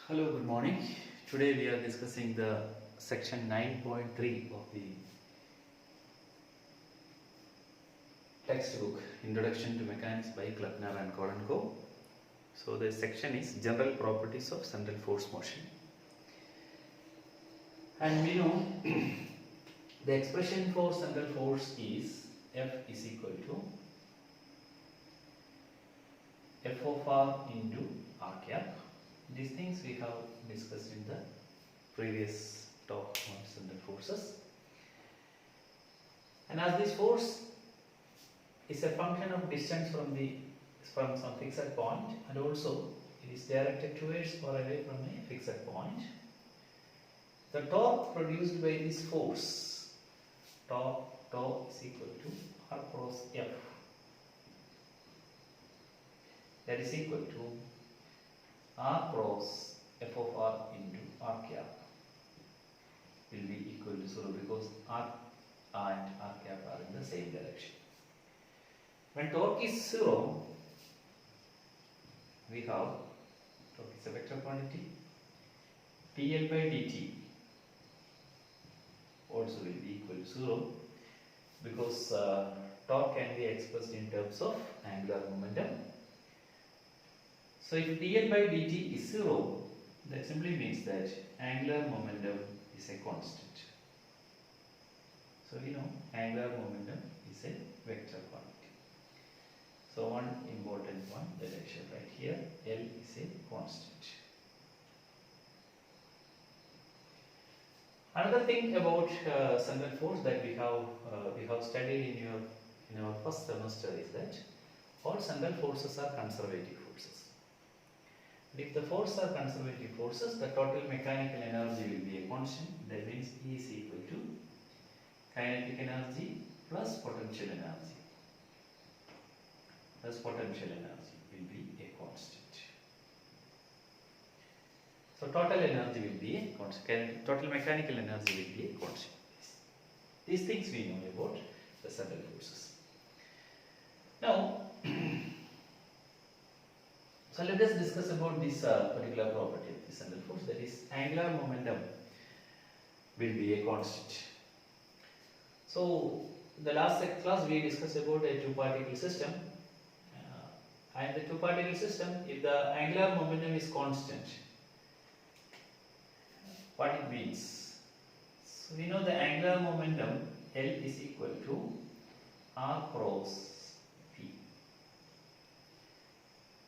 Hello, good morning. Today we are discussing the section 9.3 of the textbook Introduction to Mechanics by Klepner and Co. So the section is General Properties of Central Force Motion. And we know the expression for central force is F is equal to F of R into R cap. These things we have discussed in the previous talk on central forces. And as this force is a function of distance from some fixed point, and also it is directed towards or away from a fixed point, the torque produced by this force, torque is equal to R cross F. That is equal to R cross F of R into R cap will be equal to 0 because R and R cap are in the same direction. When torque is 0, we have torque is a vector quantity, TL by dt also will be equal to 0 because torque can be expressed in terms of angular momentum. So if dl by dt is 0, that simply means that angular momentum is a constant. So we know angular momentum is a vector quantity. So one important one that I shall write here, L is a constant. Another thing about central force that we have studied in our first semester is that all central forces are conservative forces. If the forces are conservative forces, the total mechanical energy will be a constant. That means E is equal to kinetic energy plus potential energy. Plus potential energy will be a constant. So total energy will be a constant. Total mechanical energy will be a constant. These things we know about the central forces. Now, so let us discuss about this particular property of the central force, that is angular momentum will be a constant. So the last class we discussed about a two-particle system, and the two-particle system, if the angular momentum is constant, what it means? So we know the angular momentum L is equal to R cross.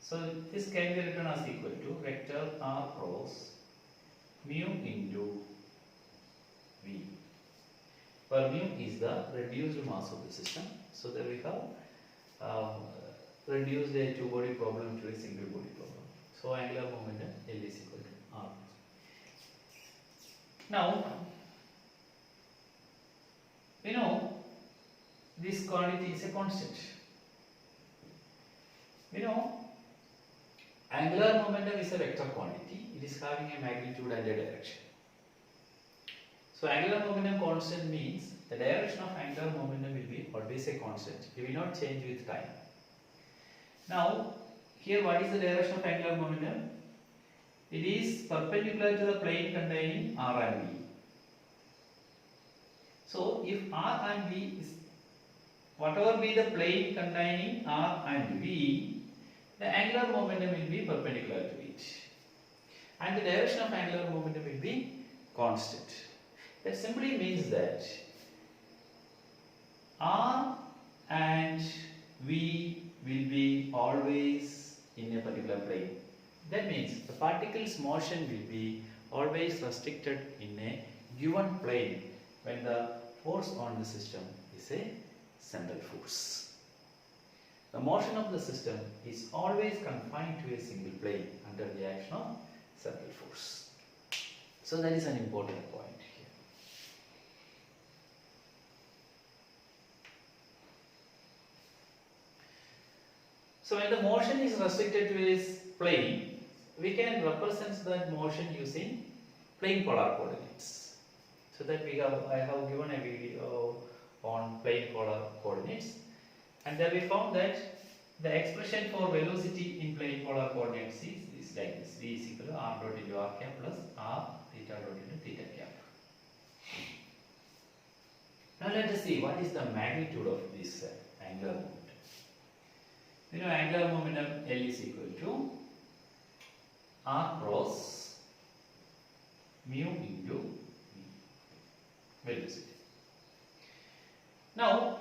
So this can be written as equal to vector R cross mu into V, where mu is the reduced mass of the system. So there we have reduced a two-body problem to a single body problem. So angular momentum L is equal to R. Now we know this quantity is a constant. We know angular momentum is a vector quantity. It is having a magnitude and a direction. So angular momentum constant means the direction of angular momentum will be always a constant. It will not change with time. Now here what is the direction of angular momentum? It is perpendicular to the plane containing R and V. So if R and V is whatever be the plane containing R and V, the angular momentum will be perpendicular to it, and the direction of angular momentum will be constant. That simply means that R and V will be always in a particular plane. That means the particle's motion will be always restricted in a given plane when the force on the system is a central force. The motion of the system is always confined to a single plane under the action of central force. So that is an important point here. So when the motion is restricted to a plane, we can represent that motion using plane polar coordinates. So that I have given a video on plane polar coordinates. And there we found that the expression for velocity in plane polar coordinates is this is like this. V is equal to r dot into r cap plus r theta dot into theta cap. Now let us see what is the magnitude of this angular momentum. We know angular momentum L is equal to r cross mu into v, velocity. Now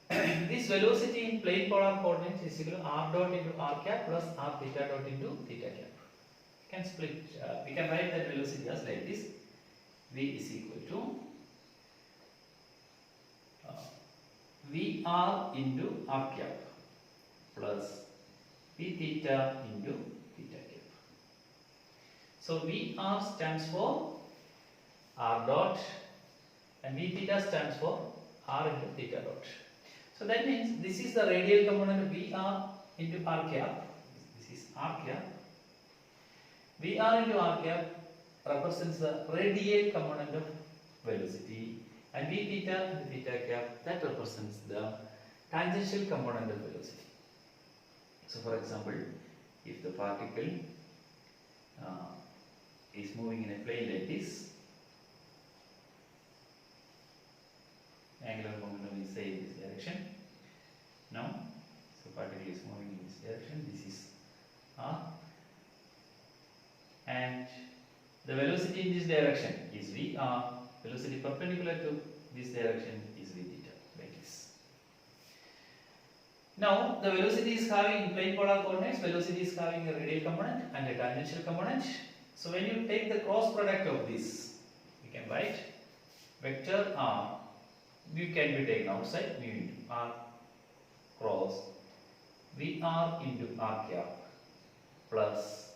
this velocity in plane polar coordinates is equal to r dot into r cap plus r theta dot into theta cap. We can split. We can write that velocity as like this. V is equal to Vr into r cap plus v theta into theta cap. So Vr stands for r dot and v theta stands for r into theta dot. So that means this is the radial component of Vr into r cap. This is r cap. Vr into r cap represents the radial component of velocity, and v theta into theta cap, that represents the tangential component of velocity. So for example, if the particle is moving in a plane like this, angular momentum is say in this direction. Now, so particle is moving in this direction. This is r, and the velocity in this direction is Vr. Velocity perpendicular to this direction is v theta, like this. Now, the velocity is having in plane polar coordinates. Velocity is having a radial component and a tangential component. So when you take the cross product of this, you can write vector r. Mu can be taken outside, mu into r cross Vr into r cap plus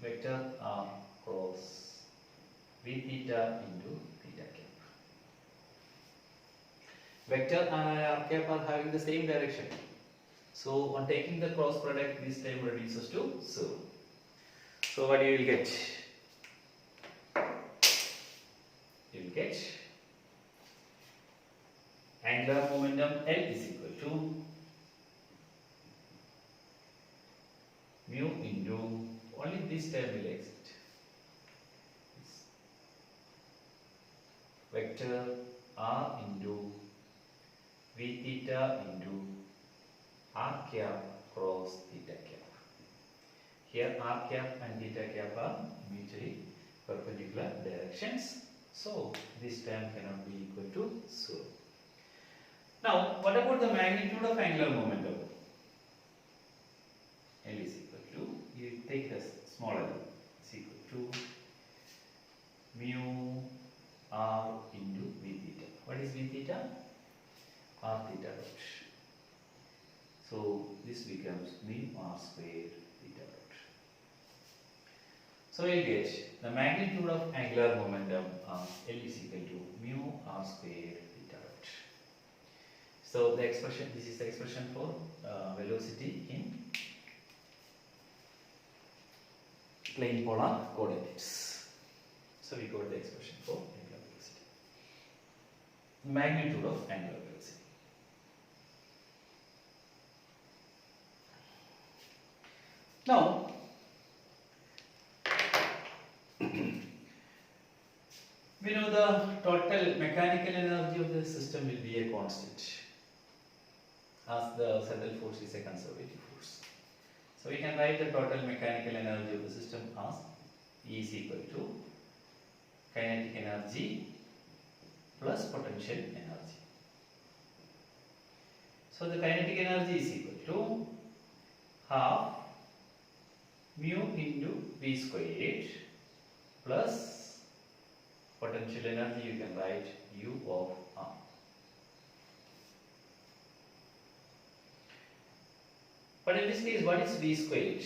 vector r cross v theta into theta cap. Vector r and r cap are having the same direction. So on taking the cross product, this term reduces to 0. So what you will get? You will get angular momentum L is equal to mu into, only this term will exist, vector r into v theta into r cap cross theta cap. Here r cap and theta cap are mutually perpendicular directions, so this term cannot be equal to 0. Now, what about the magnitude of angular momentum? L is equal to, you take it as smaller, is equal to mu r into v theta. What is v theta? R theta dot. So this becomes mu r square theta dot. So you get the magnitude of angular momentum L is equal to mu r square theta dot. So the expression, this is the expression for velocity in plane polar coordinates. So we got the expression for angular velocity. Magnitude of angular velocity. Now, we know the total mechanical energy of the system will be a constant, as the central force is a conservative force. So we can write the total mechanical energy of the system as E is equal to kinetic energy plus potential energy. So the kinetic energy is equal to half mu into v squared plus potential energy, you can write U of r. But in this case, what is v squared?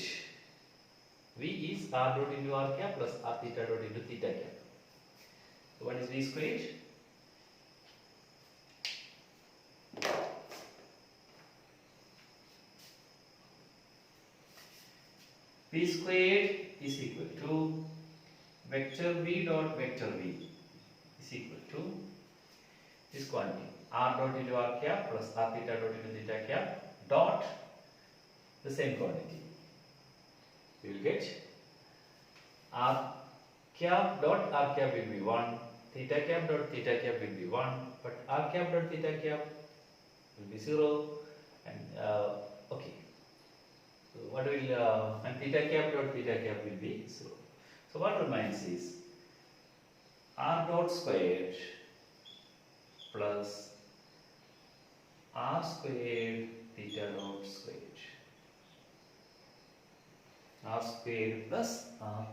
V is r dot into r cap plus r theta dot into theta cap. So what is v squared? V squared is equal to vector v dot vector v is equal to this quantity r dot into r cap plus r theta dot into theta cap dot the same quantity. We will get r cap dot r cap will be 1, theta cap dot theta cap will be 1, but r cap dot theta cap will be 0, and okay. So what will and theta cap dot theta cap will be 0. So what remains is r dot squared plus r squared theta dot squared. R squared plus r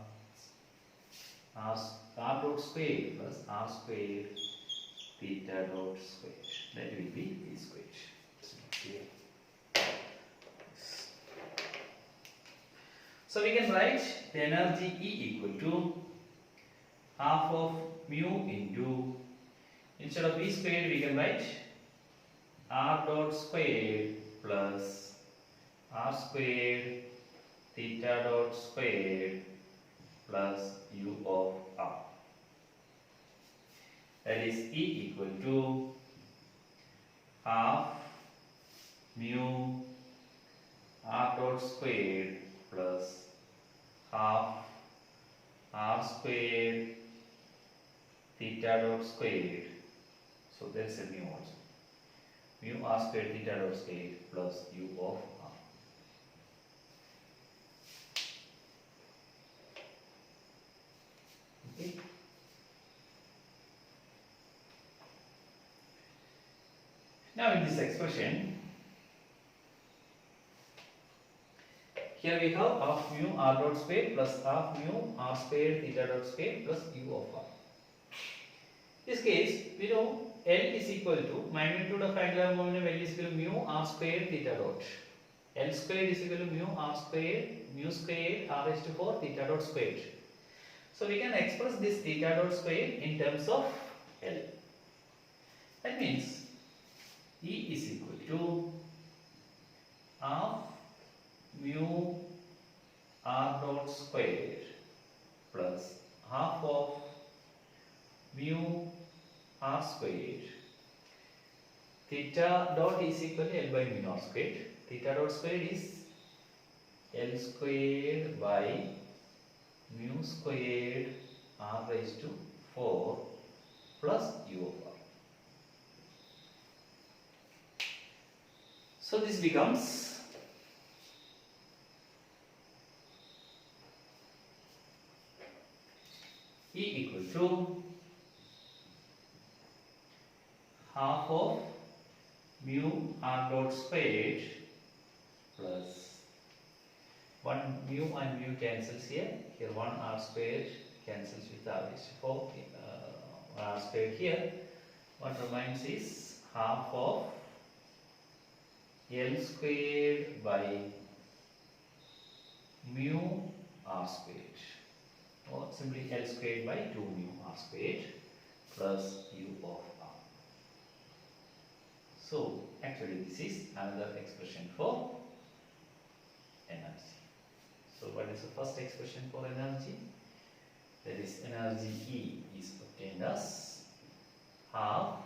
dot squared plus r squared theta dot squared. That will be v squared. It's not clear. So we can write the energy E equal to half of mu into, instead of v squared we can write r dot squared plus r squared theta dot squared plus u of r. That is E equal to half mu r dot squared plus half r squared theta dot squared. So there is a mu also. Mu r squared theta dot squared plus u of r. Okay. Now in this expression, here we have half mu r dot squared plus half mu r squared theta dot squared plus u of r. In this case, we know L is equal to magnitude of angular momentum. L is equal to mu r squared theta dot. L squared is equal to mu squared r raised to 4 theta dot squared. So we can express this theta dot squared in terms of L. That means E is equal to half mu r dot squared plus half of mu r squared. Theta dot is equal to L by mu r squared. Theta dot squared is L squared by mu squared r raised to 4 plus u of r. So this becomes E equal to half of mu r dot squared plus 1 mu and mu cancels here. Here 1 r squared cancels with r raised to 4. R squared here. What remains is half of L squared by mu r squared, or simply L squared by 2 mu r squared plus u of r. So actually this is another expression for energy. So what is the first expression for energy? That is energy E is obtained as half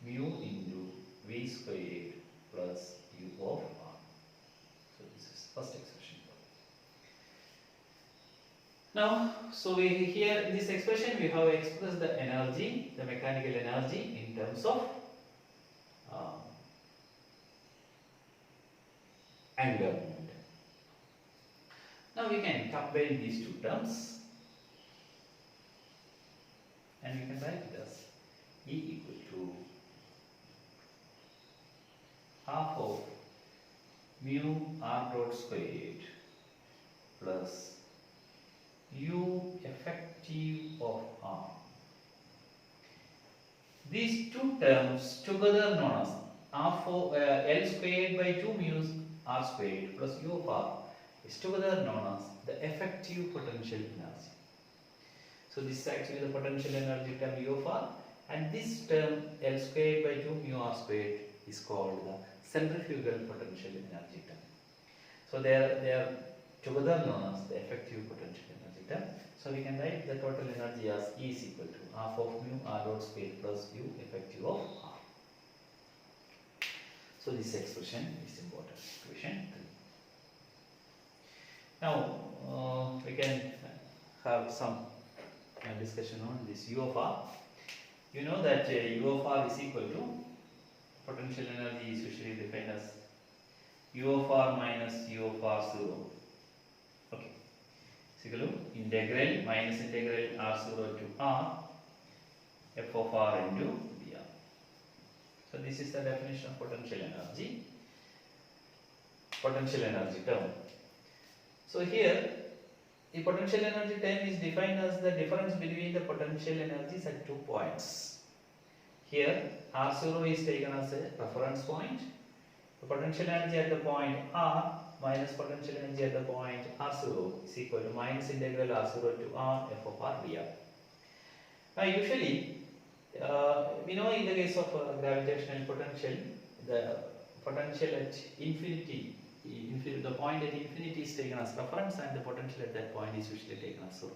mu into v squared plus u of r. So this is first expression. Now, so we here in this expression we have expressed the energy, the mechanical energy in terms of angular momentum. Now we can combine these two terms and we can write it as E equal to half of mu r dot squared plus u effective of r. These two terms together known as half of L squared by 2 mu r squared plus u of r is together known as the effective potential energy. So this is actually the potential energy term u of r, and this term L squared by 2 mu r squared is called the centrifugal potential energy term. So they are together known as the effective potential energy term. So we can write the total energy as E is equal to half of mu r dot squared plus u effective of r. So this expression is important. Equation 3. Now we can have some discussion on this U of R. You know that U of R is equal to potential energy is usually defined as U of R minus U of R 0. Okay. Is equal to integral minus integral R0 to R F of R into dr. So this is the definition of potential energy term. So here the potential energy term is defined as the difference between the potential energies at 2 points. Here R0 is taken as a reference point. The potential energy at the point R minus potential energy at the point R0 is equal to minus integral R0 to R F of R dr. Now usually we know in the case of gravitational potential, the potential at infinity, the point at infinity is taken as reference and the potential at that point is usually taken as 0.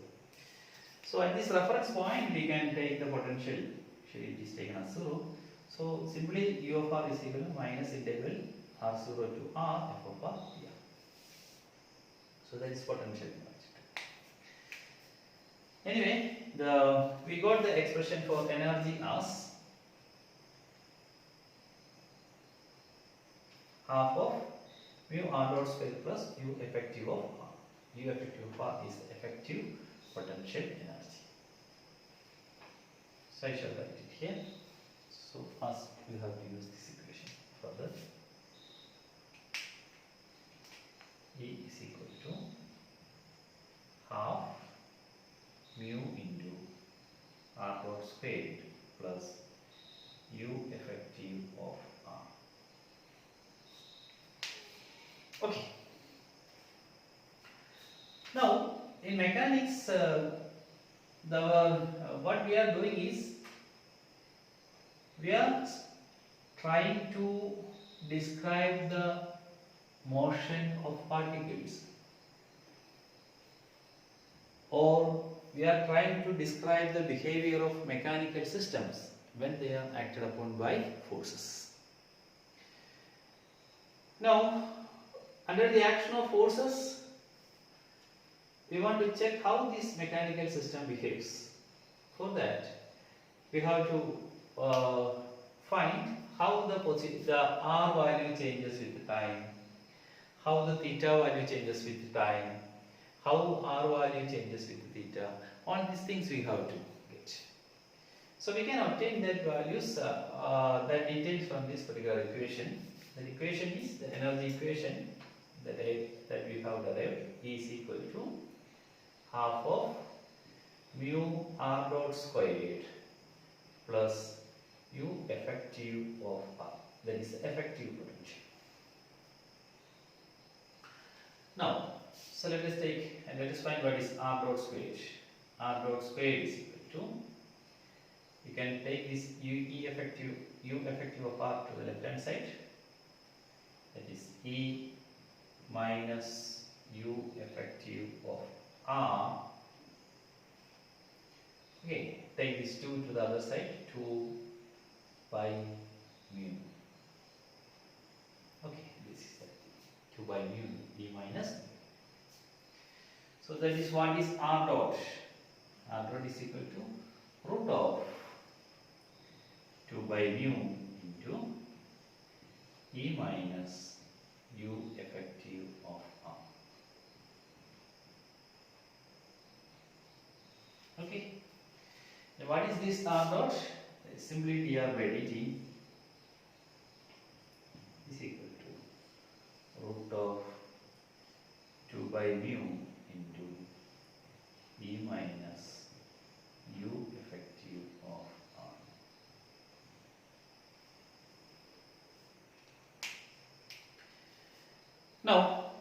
So at this reference point we can take the potential, usually it is taken as 0. So simply U of R is equal to minus integral R0 to R F of R dr. So that is potential energy. Anyway, we got the expression for energy as half of mu r dot square plus U effective of R. U effective of R is the effective potential energy. So I shall write it here. So first you have to use this equation further. E is equal to half mu into R dot squared plus U effective of R. Okay. Now in mechanics, what we are doing is we are trying to describe the motion of particles, or we are trying to describe the behavior of mechanical systems when they are acted upon by forces. Now, under the action of forces, we want to check how this mechanical system behaves. For that, we have to find how the R value changes with time, how the theta value changes with time, how R value changes with theta. All these things we have to get. So we can obtain that values, that details from this particular equation. The equation is the energy equation that we have derived. E is equal to half of mu R dot squared plus U effective of R. That is effective potential. Now, so let us take and let us find what is R dot squared. R dot squared is equal to, you can take this U effective of R to the left hand side. That is E minus U effective of R. Okay, take this 2 to the other side, 2 by mu. Okay, this is that 2 by mu, E minus. So that is what is R dot. R dot is equal to root of 2 by mu into E minus U effective of R. Okay. Now what is this R dot? Simply dr by dt is equal to root of 2 by mu into E minus U effective of R. Now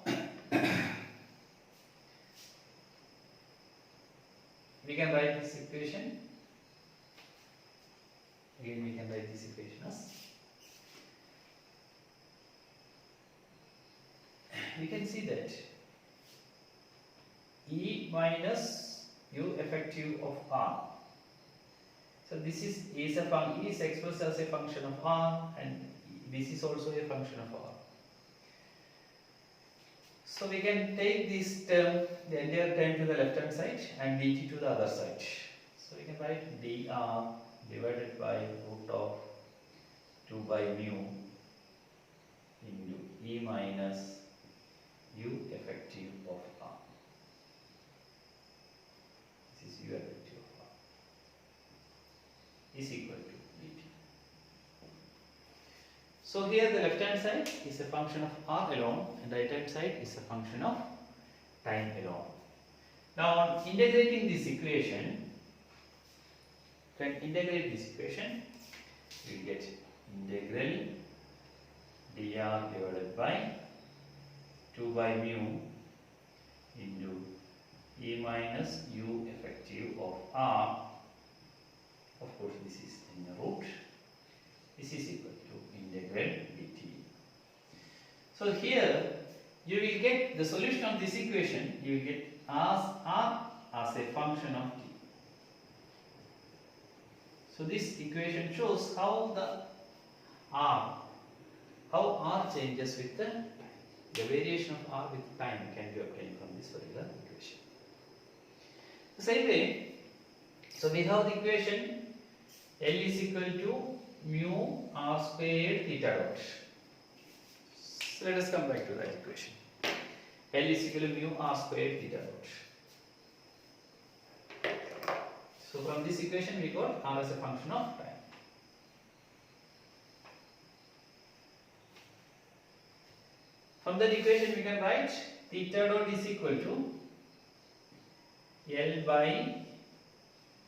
we can write this equation. Again we can write this equation as, we can see that E minus U effective of R. So this is expressed as a function of R, and this is also a function of R. So we can take this term, the entire term to the left hand side and dt to the other side. So we can write dr divided by root of 2 by mu into e minus u effective of r. This is u effective of r is equal to dt. So here the left hand side is a function of r alone and right hand side is a function of time alone. Now integrating this equation, we get integral dr divided by 2 by mu into e minus u effective of r. Of course this is in the root. This is equal to integral dt. So here you will get the solution of this equation. You will get r as a function of t. So this equation shows how r changes with the variation of r with time can be obtained from this particular equation. The same way, so we have the equation L is equal to mu r squared theta dot. So let us come back to that equation. L is equal to mu r squared theta dot. So from this equation we got r as a function of time. From that equation we can write theta dot is equal to L by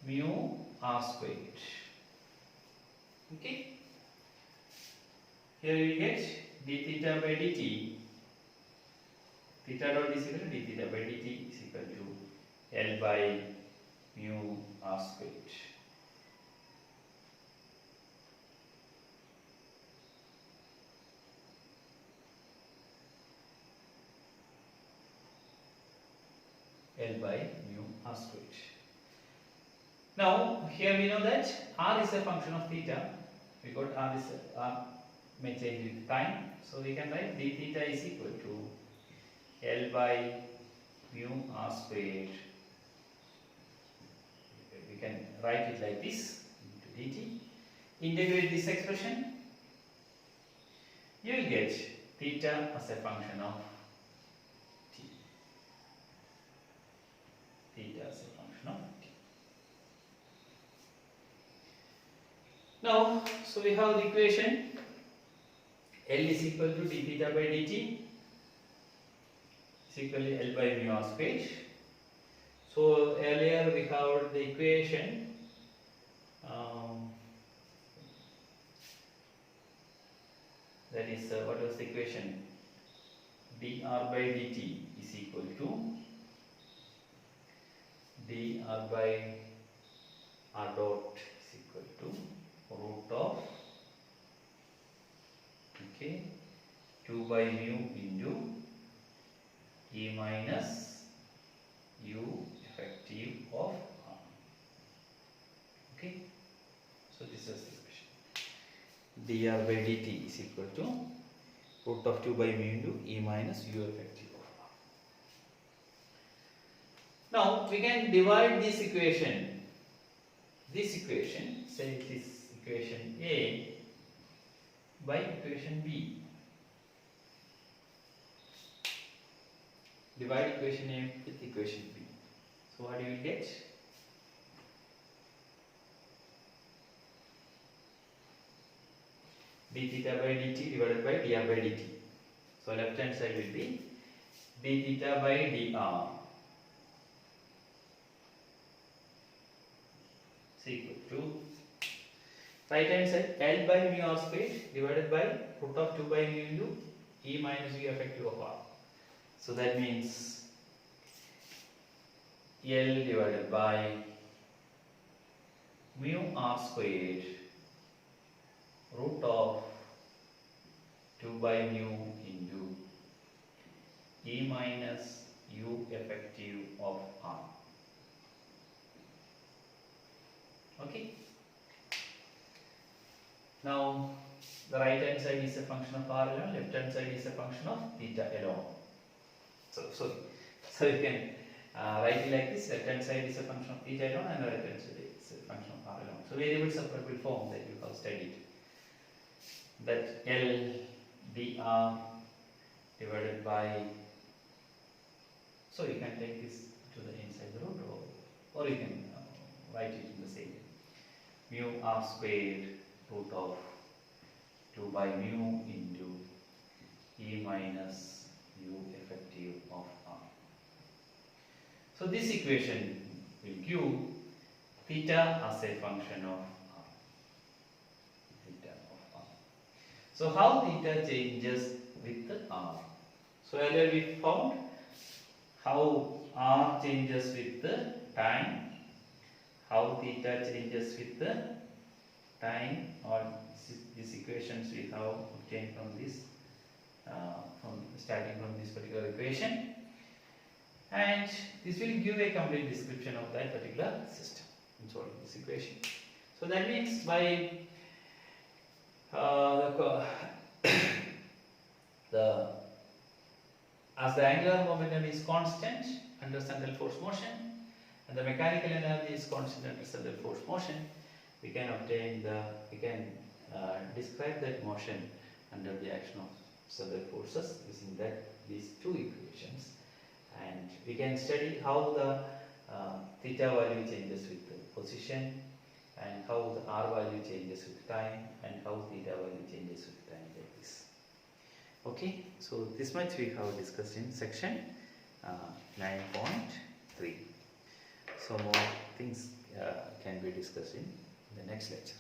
mu r squared. Okay. Here we get d theta by dt. Theta dot is equal to d theta by dt is equal to L by mu r squared. L by mu r squared. Now here we know that r is a function of theta. We got r may change with time, so we can write d theta is equal to L by mu r squared. We can write it like this into dt. Integrate this expression. You will get theta as a function of t. Theta as a function of t. Now, so we have the equation L is equal to d theta by dt is equal to L by mu r squared. So earlier we have the equation that is what was the equation? Dr by dt is equal to dr by r dot is equal to root of 2 by mu into e minus u effective of r. Okay, so this is the equation. Dr by dt is equal to root of 2 by mu into e minus u effective of r. Now we can divide this equation, say this equation A by equation B. Divide equation A with equation B. So what do you get? d theta by dt divided by dr by dt. So left hand side will be d theta by dr is equal to right hand side L by mu r squared divided by root of 2 by mu into e minus u effective of r. So that means L divided by mu r squared root of 2 by mu into e minus u effective of r. Okay. Now the right hand side is a function of r alone, left hand side is a function of theta alone. So you can write it like this: left hand side is a function of theta alone, and right hand side is a function of r alone. So variable separable form that you have studied. That L dr divided by. So you can take this to the inside the root, or you can write it in the same way. Mu r squared root of 2 by mu into E minus u effective of r. So this equation will give theta as a function of r. Theta of r. So how theta changes with the r? So earlier we found how r changes with the time, how theta changes with the time, or these equations we have obtained from this, starting from this particular equation, and this will give a complete description of that particular system in solving this equation. So that means by as the angular momentum is constant under central force motion and the mechanical energy is constant under central force motion, we can describe that motion under the action of central forces using these two equations, and we can study how the theta value changes with the position, and how the r value changes with time, and how theta value changes with time, like this. Okay, so this much we have discussed in section 9.3. So more things can be discussed in the next lecture.